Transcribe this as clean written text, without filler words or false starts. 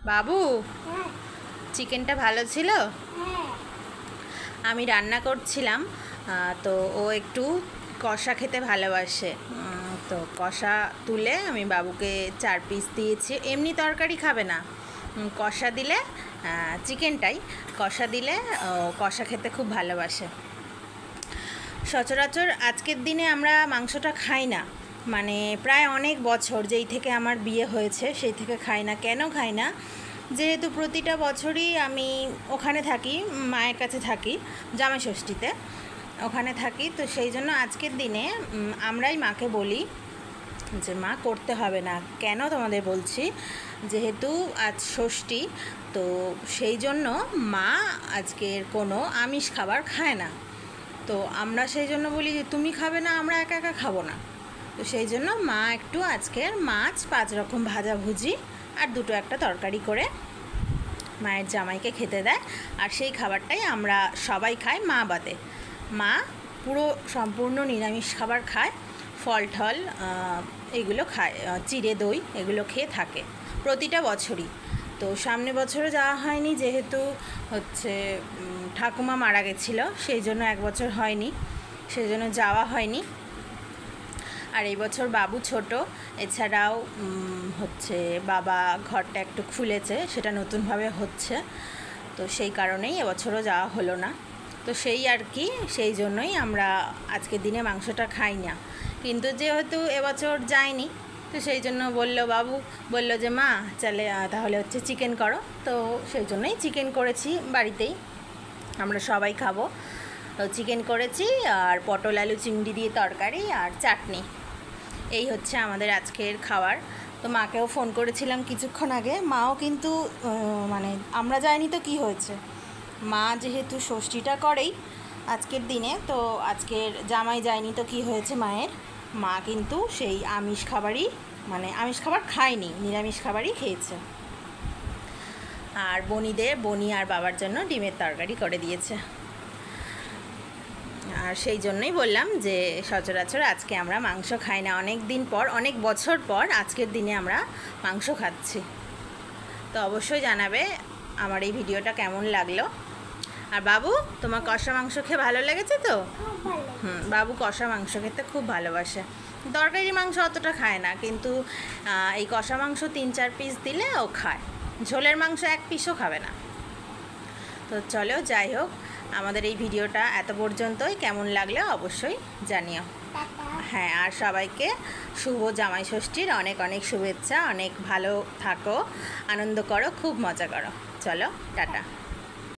বাবু, চিকেনটা ভালো ছিল? আমি রান্না করছিলাম, তো ও একটু কষা খেতে ভালোবাসে। তো কষা তুলে আমি বাবুকে 4 পিস দিয়েছি। এমনি তরকারি খাবে না, কষা দিলে, চিকেনটাই কষা দিলে ও কষা খেতে খুব ভালোবাসে। সচরাচর আজকের দিনে আমরা মাংসটা খাই না, মানে প্রায় অনেক বছর যেই থেকে আমার বিয়ে হয়েছে সেই থেকে খাই না। কেন খাই না? যেহেতু প্রতিটা বছরই আমি ওখানে থাকি, মায়ের কাছে থাকি, জামাই ষষ্ঠীতে ওখানে থাকি, তো সেই জন্য আজকের দিনে আমরাই মাকে বলি যে মা করতে হবে না। কেন তোমাদের বলছি, যেহেতু আজ ষষ্ঠী, তো সেই জন্য মা আজকের কোনো আমিষ খাবার খায় না। তো আমরা সেই জন্য বলি যে তুমি খাবে না, আমরা একা একা খাবো না। তো সেই জন্য মা একটু আজকের মাছ 5 রকম ভাজাভুজি আর 2টো একটা তরকারি করে মায়ের জামাইকে খেতে দেয়, আর সেই খাবারটাই আমরা সবাই খাই, মা বাদে। মা পুরো সম্পূর্ণ নিরামিষ খাবার খায়, ফল ঠল এগুলো খায়, চিড়ে দই এগুলো খেয়ে থাকে প্রতিটা বছরই। তো সামনে বছরও যাওয়া হয়নি, যেহেতু হচ্ছে ঠাকুমা মারা গেছিলো, সেই জন্য 1 বছর হয়নি, সেই জন্য যাওয়া হয়নি। আর এই বছর বাবু ছোট, এছাড়াও হচ্ছে বাবা ঘরটা একটু খুলেছে, সেটা নতুনভাবে হচ্ছে, তো সেই কারণেই এবছরও যাওয়া হলো না। তো সেই আর কি, সেই জন্যই আমরা আজকের দিনে মাংসটা খাই না। কিন্তু যেহেতু এবছর যায়নি, তো সেই জন্য বাবু বলল যে মা চলে তাহলে হচ্ছে চিকেন করো, তো সেই জন্যই চিকেন করেছি বাড়িতেই, আমরা সবাই খাবো। তো চিকেন করেছি, আর পটল আলু চিংড়ি দিয়ে তরকারি আর চাটনি, এই হচ্ছে আমাদের আজকের খাবার। তো মাকেও ফোন করেছিলাম কিছুক্ষণ আগে, মাও কিন্তু মানে আমরা যাইনি তো কি হয়েছে, মা যেহেতু ষষ্ঠীটা করেই আজকের দিনে, তো আজকের জামাই যায়নি তো কি হয়েছে, মায়ের মা কিন্তু সেই আমিষ খাবারই, মানে আমিষ খাবার খায়নি, নিরামিষ খাবারই খেয়েছে। আর বনি আর বাবার জন্য ডিমের তরকারি করে দিয়েছে। আর সেই জন্যই বললাম যে সচরাচর আজকে আমরা মাংস খাই না, অনেক দিন পর, অনেক বছর পর আজকের দিনে আমরা মাংস খাচ্ছি। তো অবশ্যই জানাবে আমার এই ভিডিওটা কেমন লাগলো। আর বাবু, তোমার কষা মাংস খেয়ে ভালো লেগেছে তো? বাবু কষা মাংস খেতে খুব ভালোবাসে, তরকারি মাংস অতটা খায় না, কিন্তু এই কষা মাংস 3-4 পিস দিলে ও খায়, ঝোলের মাংস 1 পিসও খাবে না। তো চলো, যাই হোক, আমাদের এই ভিডিওটা এত পর্যন্তই। কেমন লাগলো অবশ্যই জানিও। হ্যাঁ, আর সবাইকে শুভ জামাই ষষ্ঠীর অনেক অনেক শুভেচ্ছা। অনেক ভালো থাকো, আনন্দ করো, খুব মজা করো। চলো, টাটা।